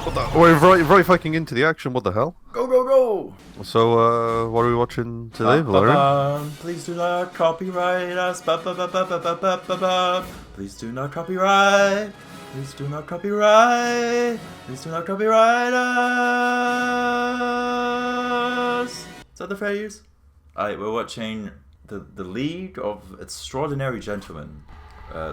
What the? We're right fucking into the action. What the hell? Go, go, go! So, what are we watching today, Vlarien? Please do not copyright us. Please do not copyright. Please do not copyright. Please do not copyright us. Is that the fair use? Alright, we're watching the League of Extraordinary Gentlemen.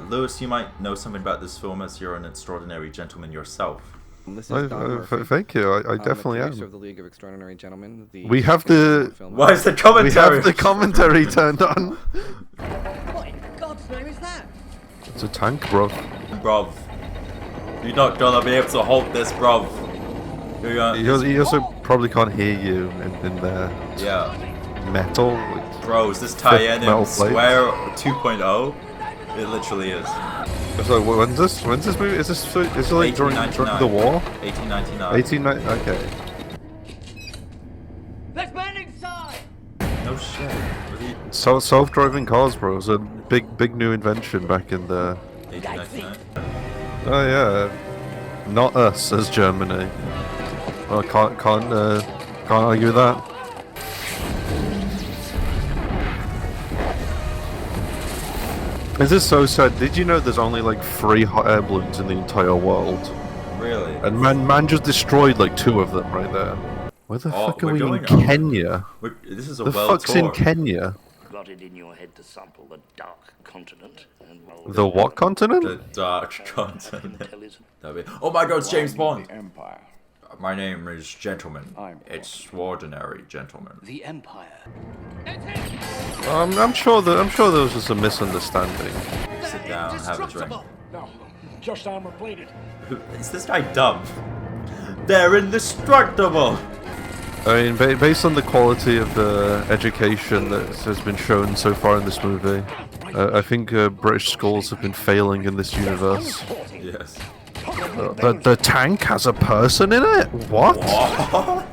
Lewis, you might know something about this film as you're an extraordinary gentleman yourself. This is Don Murphy. Thank you. I definitely am. Of the League of Extraordinary Gentlemen. We have the. Why is the commentary? We have the commentary turned on. What in God's name is that? It's a tank, bro. Bruv. You're not gonna be able to hold this, bruv. He also probably can't hear you in the metal. Bro, is this tie-in Swear 2.0? It literally is. So when's this movie? Is this like during the war? 1899. Okay. Let's man inside! No shit. So self-driving cars, bro, was a big new invention back in the 1899. Oh yeah, not us as Germany. Well, can't argue with that. This is so sad. Did you know there's only like 3 hot air balloons in the entire world? Really? And man just destroyed like 2 of them right there. Where the fuck are we in Kenya? This is a the world fuck's tour. in Kenya? Got it in your head to sample the dark continent and The what continent? The dark continent. Oh my god, it's James Bond. Empire. My name is Gentleman. Extraordinary Gentleman. the Empire. I'm sure there was just a misunderstanding. Sit down, have a drink. No, just armor plated. Is this guy dumb? They're indestructible! I mean, based on the quality of the education that has been shown so far in this movie, I think British schools have been failing in this universe. Yes. The tank has a person in it? What? What?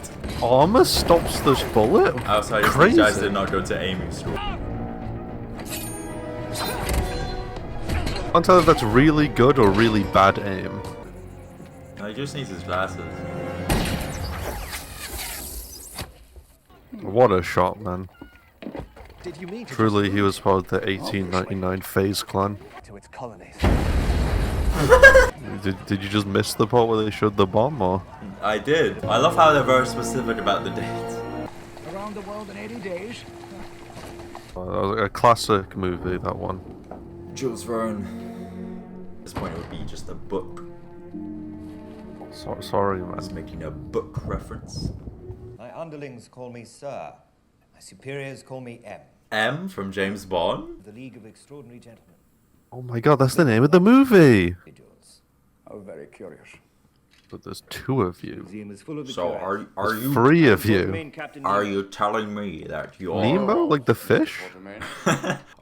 Armor stops this bullet? Outside, Crazy. these guys did not go to aiming school. I can't tell if that's really good or really bad aim. No, he just needs his glasses. What a shot, man. Did you mean Truly, he was part of the 1899 FaZe clan. to its colonies? Did you just miss the part where they showed the bomb, or? I did. I love how they're very specific about the dates. Around the world in 80 days. That was a classic movie, that one. Jules Verne. At this point, it would be just a book. Sorry, Just man. making a book reference. My underlings call me Sir. My superiors call me M. M from James Bond? The League of Extraordinary Gentlemen. Oh my god, that's the name of the movie! Individuals. Oh, very curious. But there's 2 of you. Museum is full of the So are There's you 3 of you. are you telling me that you're Nemo? Like the fish?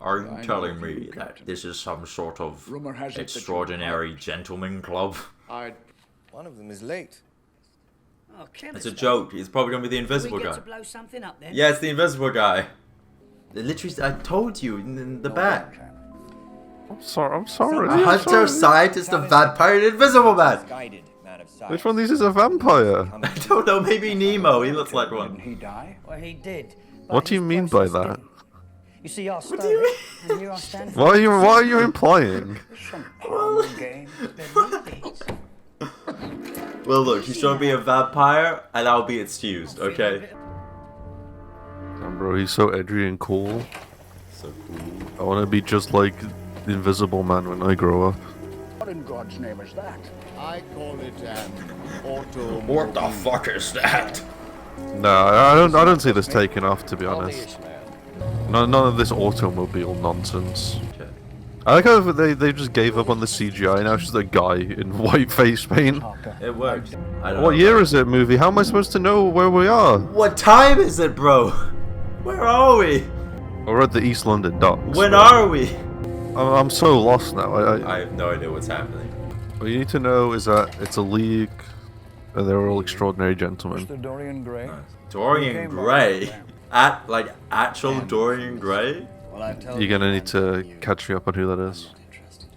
Are you telling me that this is some sort of Rumor has it that you- extraordinary gentleman club? One of them is late. Oh, clever It's a stuff. joke. It's probably gonna be the We invisible get guy. to blow something up then? Yeah, it's the invisible guy. Literally, I told you in the back. I'm sorry. A hunter, scientist, a vampire, an invisible man. Guided man of science. Which one of these is a vampire? I don't know. Maybe Nemo. He looks like Didn't one. he die? Well, he did. What do you mean by that? You see, I do you started, and here I stand. What are you implying? Some problem game. Well, look, he's trying to be a vampire, and I'll be excused. Okay. Damn, bro, he's so edgy and cool. So cool. I want to be just like the Invisible Man when I grow up. What in God's name is that? I call it an auto. What the fuck is that? Nah, I don't see this taking off, to be honest. None of this automobile nonsense. Okay. I like how they just gave up on the CGI. Now it's just a guy in white face paint. It worked. I don't What know. year is it, movie? How am I supposed to know where we are? What time is it, bro? Where are we? We're at the East London docks. When are we? I'm so lost now. I have no idea what's happening. What you need to know is that it's a league, and they're all extraordinary gentlemen. Mr. Dorian Gray. Dorian Gray? Actual Dorian Gray? You're gonna need to catch me up on who that is.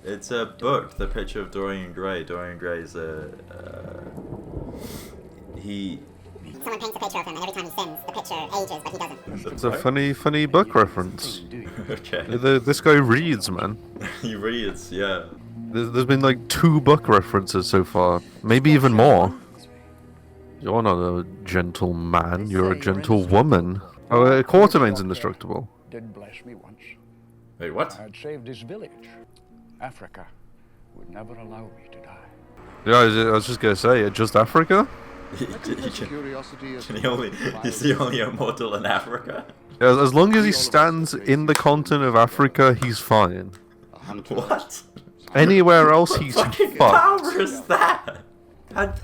It's a book, the picture of Dorian Gray. Dorian Gray is a he. Someone paints a picture of him, and every time he sins, the picture ages, but he doesn't. It's a funny book reference. Okay. This guy reads, man. He reads, yeah. There's been like 2 book references so far, maybe even more. You're not a gentle man, you're a gentle woman. Oh, Quartermain's indestructible. Did bless me once. Wait, what? I had saved his village. Africa would never allow me to die. Yeah, I was just gonna say, just Africa? Curiosity is Is he only immortal in Africa? Yeah, as long as he stands in the continent of Africa, he's fine. What? Anywhere else, he's fucking fucked. power is that?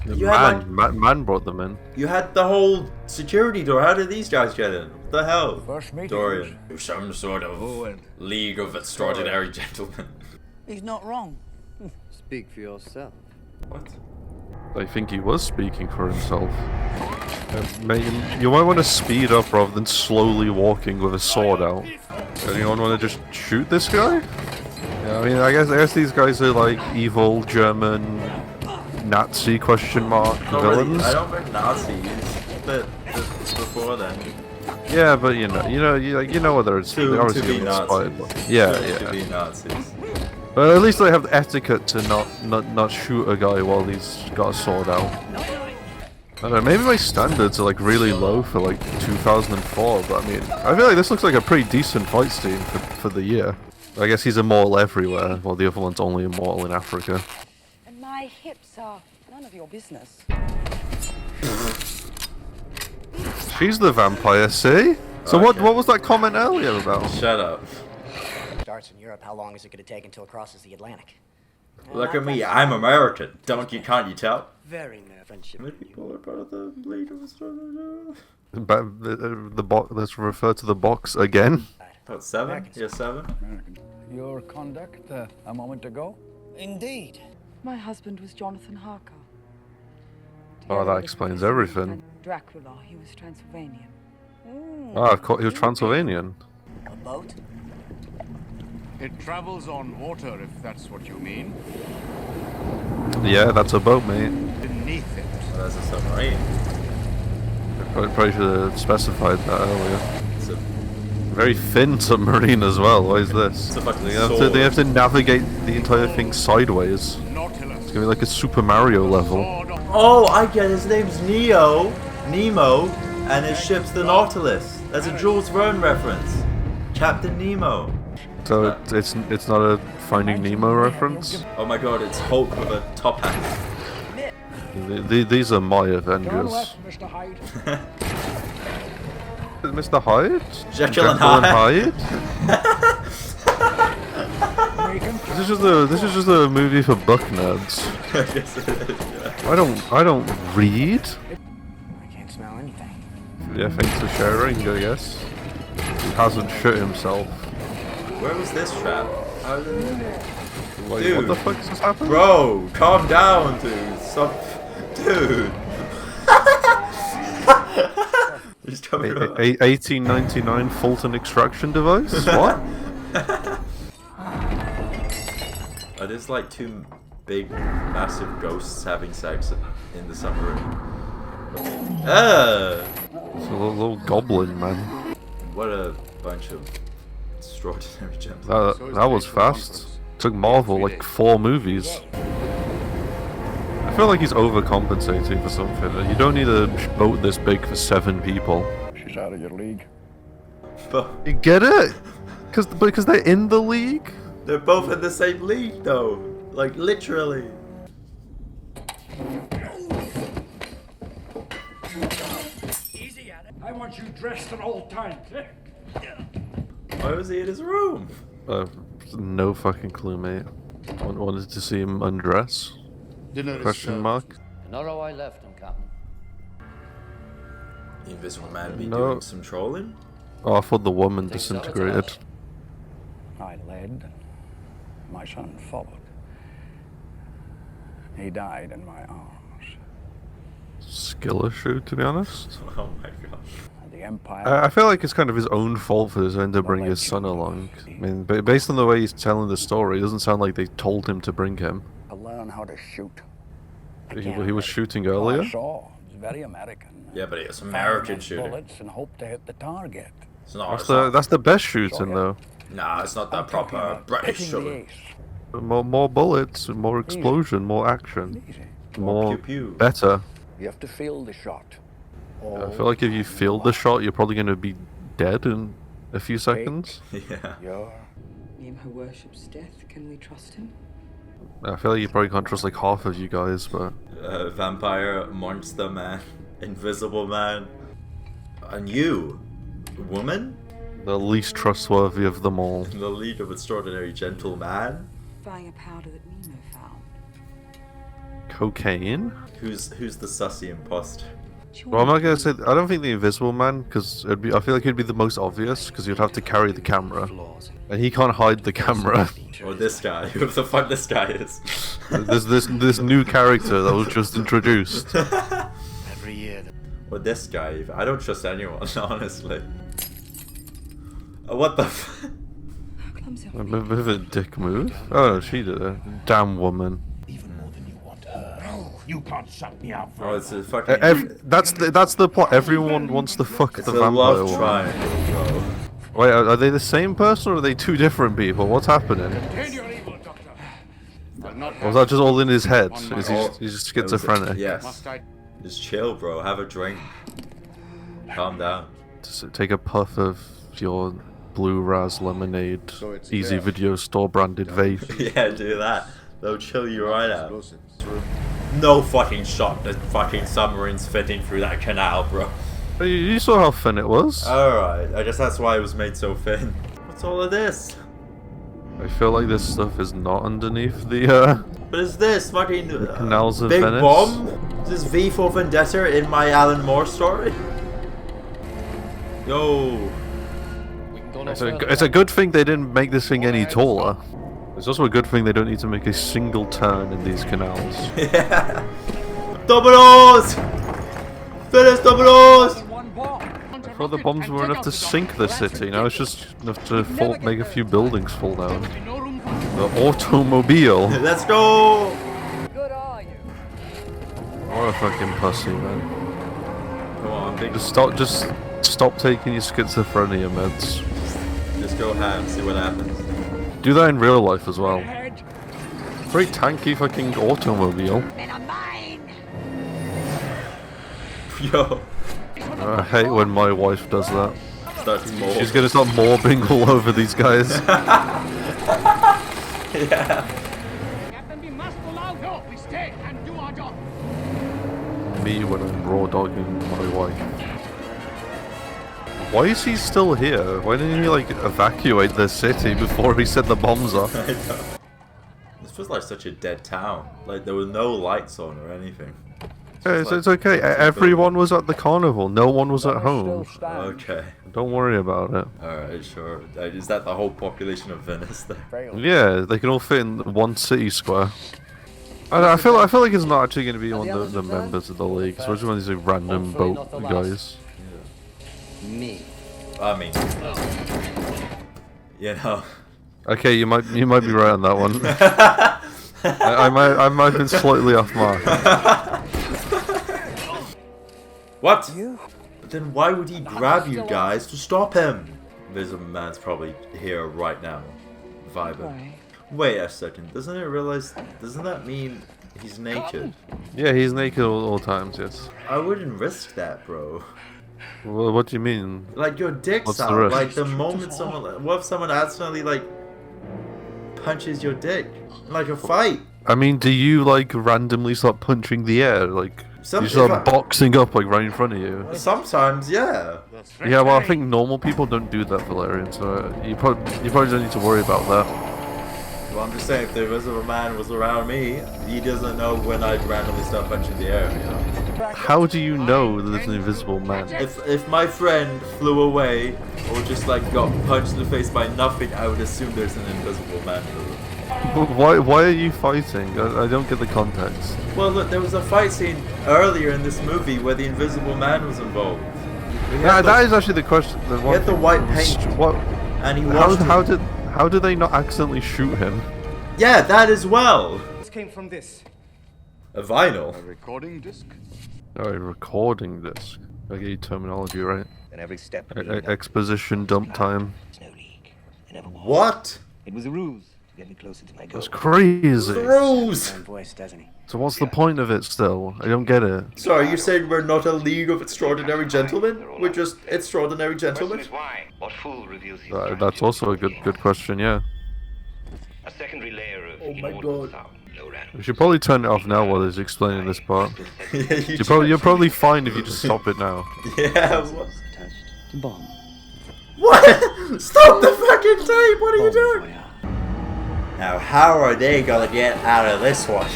You had Man brought them in. you had the whole security door. How did these guys get in? What the hell? First meeting. Dorian, some sort of League of Extraordinary Gentlemen. He's not wrong. Speak for yourself. What? I think he was speaking for himself. You might want to speed up rather than slowly walking with a sword out. Anyone want to just shoot this guy? Yeah, I mean, I guess these guys are like evil German Nazi villains. I don't think Nazis, but before then. Yeah, but you know whether it's To obviously be inspired Nazis. by- Yeah, To yeah. be Nazis. But at least they have the etiquette to not shoot a guy while he's got a sword out. I don't know, maybe my standards are like really low for like 2004, but I mean, I feel like this looks like a pretty decent fight scene for the year. I guess he's immortal everywhere, while the other one's only immortal in Africa. And my hips are none of your business. She's the vampire, see? So Okay. what was that comment earlier about? Shut up. Starts in Europe, how long is it going to take until it crosses the Atlantic? Look at me, I'm American. Can't you tell? Very nerve friendship. How many people are part of the League of Extraordinary? Let's refer to the box again. What, 7? Yeah, 7? American. Your conduct a moment ago? Indeed. My husband was Jonathan Harker. Oh, that explains everything. Dracula, he was Transylvanian. Ah, of course, he was Transylvanian. A boat? It travels on water, if that's what you mean. Yeah, that's a boat, mate. Beneath it. Well, that's a submarine. Probably should have specified that earlier. It's a, Very thin submarine as well. Why is this? it's a fucking They sword. have to navigate the entire thing sideways. Nautilus. It's gonna be like a Super Mario level. Sword of Oh, I get his name's Nemo, and his ship's the Nautilus. That's a Jules Verne reference. Captain Nemo. So it's not a Finding Nemo reference. Oh my god, it's Hulk with a top hat. These are my Turn Avengers. left, Mr. Hyde. Mr. Hyde? Jekyll and Hyde. This is just a movie for book nerds. Yes, it is, yeah. I don't read. I can't smell anything. Yeah, thanks for sharing, I guess. He hasn't shit himself. Where was this trap? How did it... Wait, Dude. what the fuck just happened? Bro, calm down, dude. Stop. Dude. He's coming up. 1899 Fulton extraction device? What? Are these like 2 big, massive ghosts having sex in the submarine? It's a little goblin, man. What a bunch of extraordinary gentlemen. That was fast. Took Marvel like 4 movies. I feel like he's overcompensating for something. You don't need a boat this big for 7 people. She's out of your league. But You get it? Because they're in the league? they're both in the same league, though. Like, literally. I want you dressed at all times. Why was he in his room? No fucking clue, mate. Wanted to see him undress? dinner is Question served. mark? Not how I left him, Captain. The Invisible Man be No. doing some trolling? Oh, I thought the woman Think so, it's disintegrated. I led, and my son followed. He died in my arms. Skill issue, to be honest. Oh my god. The Empire. I feel like it's kind of his own fault for having to bring his son along. I mean, based on the way he's telling the story, it doesn't sound like they told him to bring him. To learn how to shoot. He was shooting I earlier. saw. It's very American. Yeah, but it's Fire American enough shooting. bullets and hope to hit the target. It's not. That's the best shooting though. Nah, it's not that I'm talking proper about British picking the shooting. ace. More bullets, more explosion, more action, Easy. more pew pew. better. You have to feel the shot. I feel like if you field the shot, you're probably going to be dead in a few seconds. Yeah. Your Nemo worships death. Can we trust him? I feel like you probably can't trust like half of you guys, but Vampire, monster man, invisible man, and you, woman, the least trustworthy of them all. the lead of extraordinary gentleman. Buying a powder that Nemo found. Cocaine? Who's the sussy imposter? Well, I'm not gonna say. I don't think the Invisible Man, because I feel like it'd be the most obvious, because you'd have to carry the camera, and he can't hide the camera. Or this guy, whoever the fuck this guy is. There's this new character that was just introduced. Every year. Or this guy. I don't trust anyone, honestly. What the? Clumsy A of me. bit of a dick move. Oh, she did it. Damn woman. You can't shut me out Oh, it's a fucking. That's the plot. Everyone wants to fuck It's the a vampire love woman. triangle, bro. Wait, are they the same person or are they two different people? What's happening? Contain your evil, Doctor. I'll not Or was that just all in his head? On my Is own. he's just That was it. schizophrenic? Yes. Must I? Just chill, bro. Have a drink. Calm down. Just take a puff of your blue raz lemonade, So it's easy clear. video store branded vape. Yeah, do that. They'll chill you right out. No fucking shot. The fucking submarine's fitting through that canal, bro. You saw how thin it was. Alright, I guess that's why it was made so thin. What's all of this? I feel like this stuff is not underneath the What is this? Fucking canals of big Venice. bomb? Is this V for Vendetta in my Alan Moore story? Yo. It's a good thing they didn't make this thing any taller. It's also a good thing they don't need to make a single turn in these canals. Yeah. Double O's! Finish double O's! I thought the bombs were enough to sink the city. Now it's just enough to make a few buildings fall down. The automobile. Let's go! Good are you? What a fucking pussy, man. Come on, big. Just stop taking your schizophrenia meds. Just go ham, see what happens. Do that in real life as well. Very tanky fucking automobile. Yo. I hate when my wife does that. Starts more. She's gonna start morbing all over these guys. Yeah. Captain, we must pull out. No, we stay and do our job. Me when I'm raw dogging my wife. Why is he still here? Why didn't he like evacuate the city before he set the bombs off? I know. This was like such a dead town. Like there were no lights on or anything. Yeah, it's okay. Everyone was at the carnival. No one was at home. Okay. Don't worry about it. Alright, sure. Is that the whole population of Venice there? Yeah, they can all fit in one city square. I feel like it's not actually going to be one of the members of the league, especially one of these like, random boat guys. Me. I mean, you know. Okay, you might be right on that one. I might have been slightly off mark. What? But then why would he grab you guys to stop him? Invisible Man's probably here right now, vibing. Wait a second. Doesn't that mean he's naked? Yeah, he's naked all times. Yes. I wouldn't risk that, bro. Well, what do you mean? Like your dick's What's the out. risk? Like the moment what if someone accidentally like punches your dick? Like a fight. I mean, do you like randomly start punching the air? Like you start boxing up like right in front of you? Sometimes, yeah. Yeah, well, I think normal people don't do that, Vlarien. So you probably don't need to worry about that. Well, I'm just saying, if the Invisible Man was around me, he doesn't know when I'd randomly start punching the air, you know? How do you know that there's an invisible man? If my friend flew away, or just like got punched in the face by nothing, I would assume there's an Invisible Man in the room. But why are you fighting? I don't get the context. Well, look, there was a fight scene earlier in this movie where the Invisible Man was involved. That is actually the question. He had the white paint, What? and he watched How did they not accidentally shoot him? Yeah, that as well. This came from this. A vinyl. A recording disc? Oh, a recording disc. I get your terminology right. And every step Exposition dump time. What? It was a ruse to get me closer to my goal. That's crazy. Rose! Voice, doesn't he? So what's the point of it still? I don't get it. Sorry, you're saying we're not a league of extraordinary gentlemen? We're just extraordinary gentlemen? Why? What fool reveals his That's also a good question, yeah. A secondary layer of Oh my god. We should probably turn it off now while he's explaining this part. Yeah, You're probably fine if you just stop it now. Yeah, what? Touched the bomb. What? Stop the fucking tape! What are you doing? Now, how are they gonna get out of this one?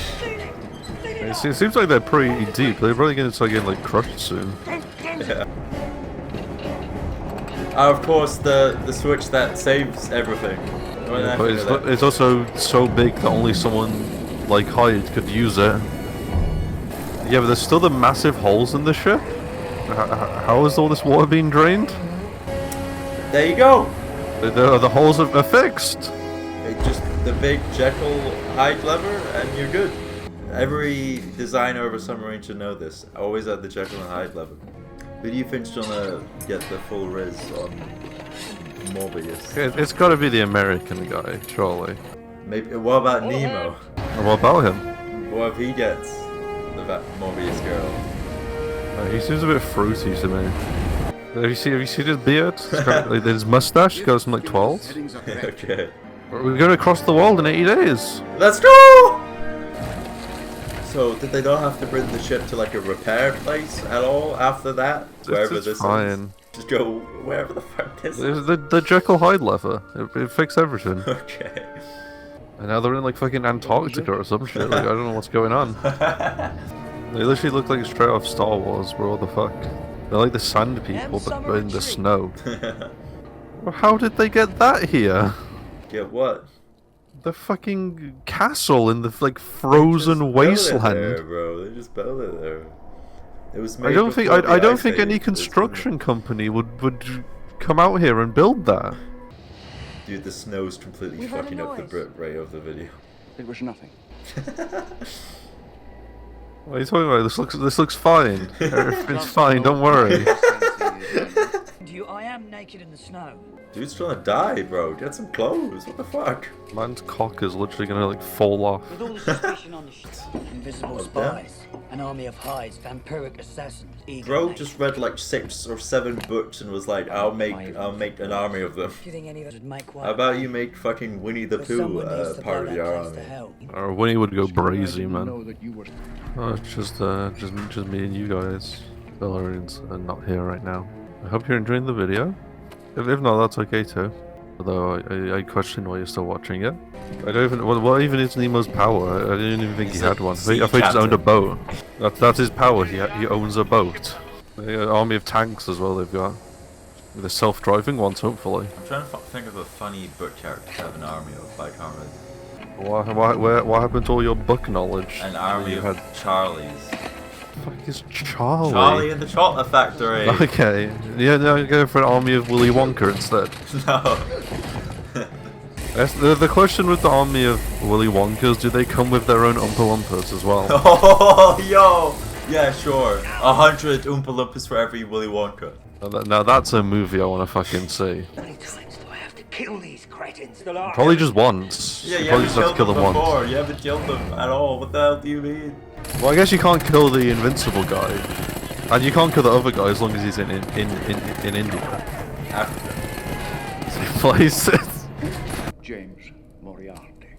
It seems like they're pretty deep. They're probably going to start getting like crushed soon. Yeah. Of course, the switch that saves everything. Yeah, but it's also so big that only someone like Hyde could use it. Yeah, but there's still the massive holes in the ship. How is all this water being drained? There you go. The holes are fixed. Just the big Jekyll Hyde lever, and you're good. Every designer of a submarine should know this. Always at the Jekyll and Hyde lever. Who do you think's gonna get the full riz on Morbius? It's got to be the American guy, surely. Maybe. What about Nemo? What about him? What if he gets the Morbius girl? He seems a bit fruity to me. Have you seen his beard? It's got, like, his mustache goes from like 12. Okay. We're going across the world in 80 days. Let's go! So, did they not have to bring the ship to like a repair place at all after that? Wherever this fine. is. Just go wherever the fuck this is. The Jekyll Hyde lever. It fixed everything. Okay. And now they're in like fucking Antarctica or some shit. Like, I don't know what's going on. They literally look like straight off Star Wars, bro. What the fuck? They're like the sand people, but in the snow. Well, how did they get that here? Get what? The fucking castle in the like frozen wasteland. There, bro. They just built it there. It was made I don't think before I the don't ice think any age, construction company would come out here and build that. Dude, the snow's completely fucking up the Brit Ray of the video. It was nothing. What are you talking about? This looks fine. It's fine. Don't worry. I am naked in the snow. Dude's trying to die, bro. Get some clothes. What the fuck? Man's cock is literally gonna like fall off. With all the suspicion on the ship, invisible spies, an army of hides, vampiric assassins. Bro just read like 6 or 7 books and was like, I'll make an army of them. Do you think any of us would make one? How about you make fucking Winnie the Pooh part of your army? Or Winnie would go brazy, man. Oh, it's just me and you guys. Vlarion's not here right now. I hope you're enjoying the video. If not, that's okay too. Although I question why you're still watching it. I don't even. What even is Nemo's power? I didn't even think he had one. I thought he just owned a boat. That's his power. He owns a boat. An army of tanks as well. They've got. The self-driving ones, hopefully. I'm trying to think of a funny book character to have an army of, but I can't really. What happened to all your book knowledge? An army of Charlies. What the fuck is Charlie? Charlie in the Chocolate Factory. Okay. Yeah, no, go for an army of Willy Wonka instead. No. The question with the army of Willy Wonkas, do they come with their own Oompa Loompas as well? Oh, yo! Yeah, sure. 100 Oompa Loompas for every Willy Wonka. Now that's a movie I want to fucking see. How many times do I have to kill these cretins? Probably just once. Yeah, you probably haven't just have to kill killed them them before. once. You haven't killed them at all. What the hell do you mean? Well, I guess you can't kill the invincible guy, and you can't kill the other guy as long as he's in India. Africa. Same places. James Moriarty.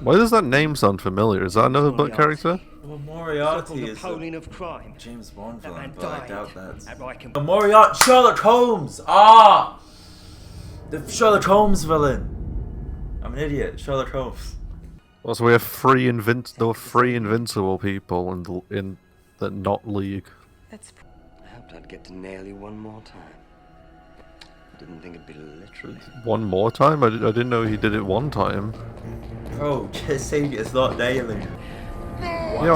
Why does that name sound familiar? Is that another book Moriarty. character? Well, Moriarty is Napoleon of crime. James Bond That villain, man but I died. doubt that's... Moriarty, Sherlock Holmes! Ah! The Sherlock Holmes villain! I'm an idiot, Sherlock Holmes. Also, we have three invincible people in the not league. I hoped I'd get to nail you one more time. Didn't think it'd be literally. One more time? I didn't know he did it one time. Bro, just saying it's not nailing. You know,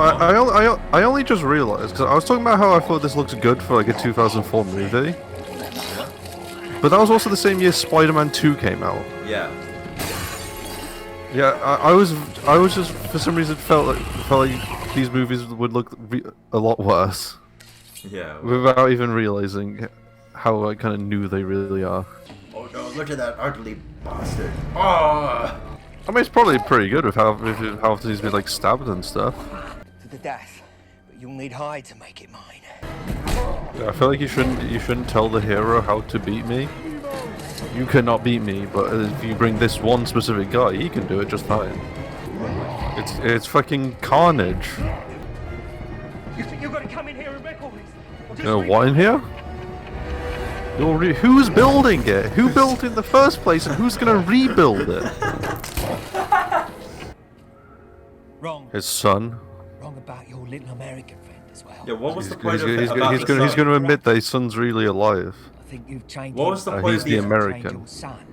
I only just realized, because I was talking about how I thought this looks good for like a 2004 movie. But that was also the same year Spider-Man 2 came out. Yeah. Yeah, I was just for some reason felt like these movies would look a lot worse. Yeah. Without even realizing how kind of new they really are. Oh no! Look at that ugly bastard! Oh! I mean, it's probably pretty good with how often he's been like stabbed and stuff. To the death, but you'll need Hyde to make it mine. Yeah, I feel like you shouldn't tell the hero how to beat me. You cannot beat me, but if you bring this one specific guy, he can do it just fine. It's fucking carnage. You think you're gonna come in here and wreck all this? You know what in here? Who's building it? Who built it in the first place, and who's gonna rebuild it? Wrong. His son. Wrong about your little American friend as well. Yeah, what was He's the point of it about he's the gonna son? admit that his son's really alive. I think you've changed. What was the point He's of the the American. Your son.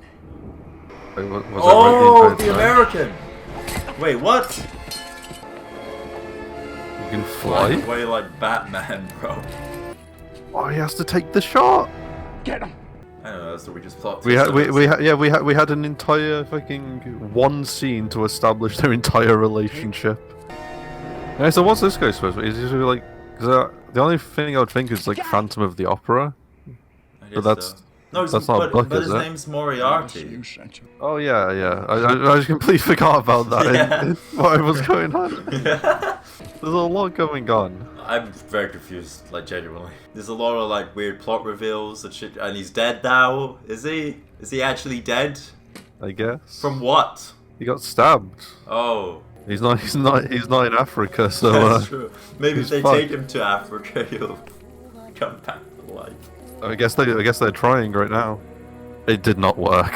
Wait, was that Oh, right? the American! Wait, what? You can fly? Way like Batman, bro. Oh, he has to take the shot. Get him! I don't know, that's the weakest plot. We had an entire fucking one scene to establish their entire relationship. Yeah, so what's this guy supposed to be? Is he supposed to be like? Cause the only thing I would think is like Phantom of the Opera. I But guess that's so. No, that's not a book, but is his it? name's Moriarty. Oh yeah, yeah. I just completely forgot about that. Yeah. in what was going on? There's a lot going on. I'm very confused, like genuinely. There's a lot of like weird plot reveals and shit. And he's dead now. Is he? Is he actually dead? I guess. From what? He got stabbed. Oh. He's not in Africa, so That's true. Maybe if he's they fucked. take him to Africa, he'll come back to life. I guess they're trying right now. It did not work.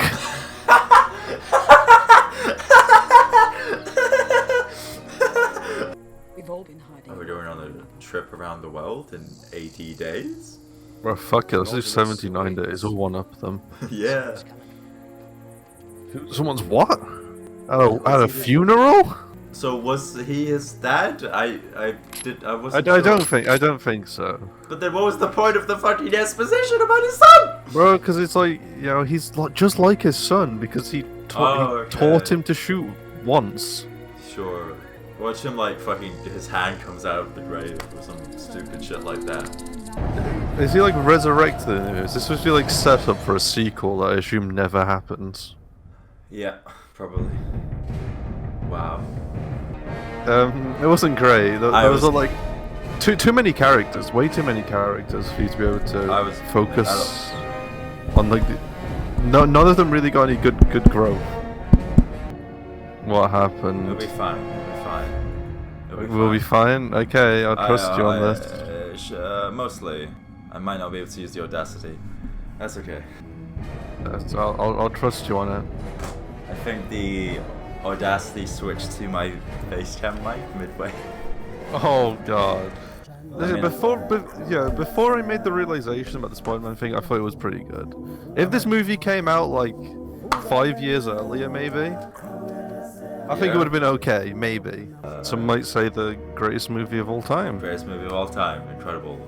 We've all been hiding. Are we going on a trip around the world in 80 days? Bro, fuck it. Let's do 79 days. We'll one up them. Yeah. Someone's what? At a funeral? So was he his dad? I wasn't I sure. don't think so. But then what was the point of the fucking exposition about his son? Bro, because it's like, you know, he's just like his son because he taught him to shoot once. Sure. Watch him like fucking his hand comes out of the grave or some stupid shit like that. Is he like resurrected in it? Is this supposed to be like set up for a sequel that I assume never happens? Yeah, probably. Wow. It wasn't great. There was like too many characters, way too many characters for you to be able to focus on. Like, none of them really got any good growth. What happened? It'll be fine. We'll be fine. Okay, I'll trust you on this. Mostly, I might not be able to use the Audacity. That's okay. I'll trust you on it. I think the Audacity switched to my Facecam mic midway. Oh god. Before I made the realization about the Spider-Man thing, I thought it was pretty good. If this movie came out like 5 years earlier, maybe, I think it would have been okay, maybe. Some might say the greatest movie of all time. Greatest movie of all time. Incredible.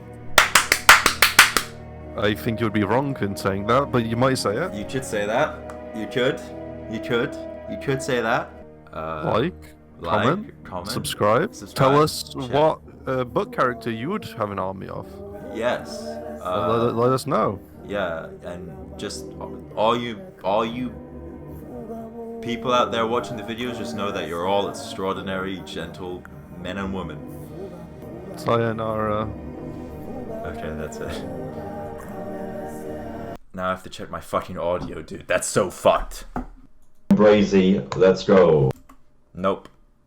I think you would be wrong in saying that, but you might say it. You could say that. You could say that. Comment, subscribe. Tell us what book character you would have an army of. Yes. Let us know. Yeah, and just all you people out there watching the videos, just know that you're all extraordinary, gentle men and women. Sayonara. Okay, that's it. Now I have to check my fucking audio, dude. That's so fucked. Brazy, let's go. Nope.